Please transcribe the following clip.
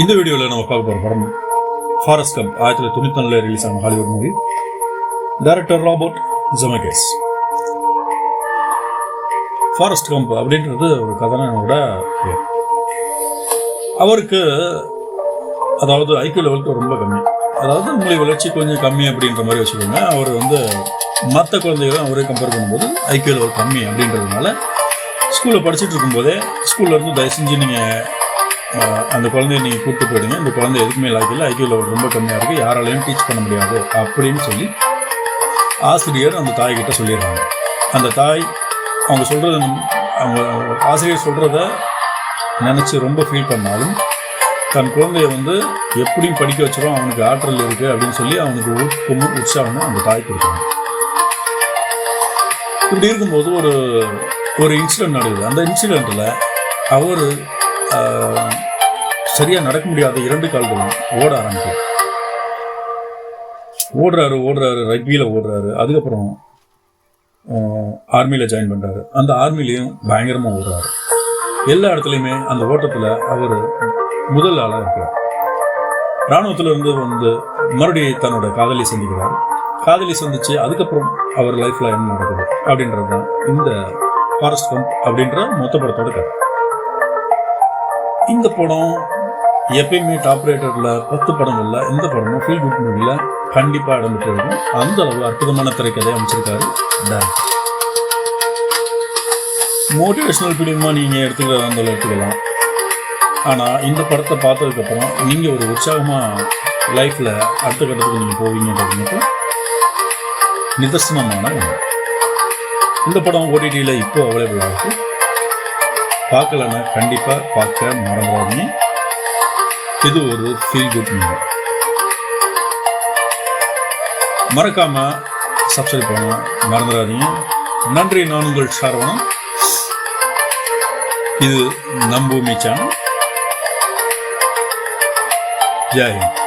இந்த வீடியோவில் நம்ம பார்க்க போகிற படம் ஃபாரஸ்ட் கம்ப் 1994 ரிலீஸ் ஆன Hollywood movie. Director Robert Zemeckis. Forrest Gump அப்படின்றது ஒரு கதாநாயகனோட பேர். அவருக்கு அதாவது ஐக்கிய லெவலுக்கு ரொம்ப கம்மி, அதாவது மூளை வளர்ச்சி கொஞ்சம் கம்மி அப்படின்ற மாதிரி வச்சுக்கோங்க. அவர் மற்ற குழந்தைகளும் அவரே கம்பேர் பண்ணும்போது ஐக்கிய லெவல் கம்மி அப்படின்றதுனால ஸ்கூலில் படிச்சுட்டு இருக்கும்போதே ஸ்கூல்லேருந்து தயவு செஞ்சு நீங்கள் அந்த குழந்தைய நீங்கள் கூப்பிட்டு போயிடுங்க, இந்த குழந்தை எதுக்குமே லாய்க்கில்லை, ஐக்கிய லெவல் ரொம்ப கம்மியாக இருக்குது, யாராலையும் டீச் பண்ண முடியாது அப்படின்னு சொல்லி ஆசிரியர் அந்த தாய்கிட்ட சொல்லிடுறாங்க. அந்த தாய் அவங்க சொல்கிறத அவங்க ஆசிரியர் சொல்கிறத நினச்சி ரொம்ப ஃபீல் பண்ணாலும் தன் குழந்தைய எப்படியும் படிக்க வச்சிடும், அவனுக்கு ஆற்றல் இருக்குது அப்படின்னு சொல்லி அவனுக்கு உற்சாகம் அந்த தாய் கொடுக்குறாங்க. இப்படி இருக்கும்போது ஒரு இன்சிடென்ட் நடக்குது. அந்த இன்சிடெண்ட்டில் அவர் சரியாக நடக்க முடியாத 2 கால்களும் ஓட ஆரம்பிக்கும். ஓடுறாரு ரக்பியில் ஓடுறாரு. அதுக்கப்புறம் ஆர்மியில் ஜாயின் பண்ணுறாரு. அந்த ஆர்மிலையும் பயங்கரமாக ஓடுறாரு. எல்லா இடத்துலையுமே அந்த ஓட்டத்தில் அவர் முதல் ஆளாக இருக்கிறார். இராணுவத்தில் இருந்து மறுபடியும் தன்னோட காதலி சந்திக்கிறார். காதலி சந்திச்சு அதுக்கப்புறம் அவர் லைஃப்பில் என்ன நடக்குது அப்படின்றது தான் இந்த ஃபாரஸ்ட் கம்ப் அப்படின்ற மொத்த படத்தோட கதை. இந்த படம் எப்பயுமே டாப் ரேட்டரில் 10 படங்களில் இந்த படமும் ஃபீல் குட் மூவியில் கண்டிப்பாக இடம் பெற்று இருக்கும். அந்த அளவு அற்புதமான திரைக்கதையை அமைச்சிருக்காரு டைரக்டர். மோட்டிவேஷ்னல் ஃபிலிமாக நீங்கள் எடுத்துக்கிறதா இருந்தாலும் எடுத்துக்கலாம். ஆனால் இந்த படத்தை பார்த்ததுக்கப்புறம் நீங்கள் ஒரு உற்சாகமாக லைஃப்பில் அடுத்த கட்டத்துக்கு நீங்கள் போவீங்கன்றது மட்டும் நிதர்சனமான ஒன்று. இந்த படம் ஓடிடியில் இப்போ அவைலபிள் ஆகுது. பார்க்கலன்னா கண்டிப்பாக பார்க்க மறந்துடாதீங்க. இது ஒரு ஃபீல் குட் மூவி. மறக்காமல் சப்ஸ்கிரைப் பண்ண மறந்துடாதீங்க. நன்றி. நான் உங்கள் சரவணன். இது நம் பூமி சேனல். ஜெய் ஹிந்த்.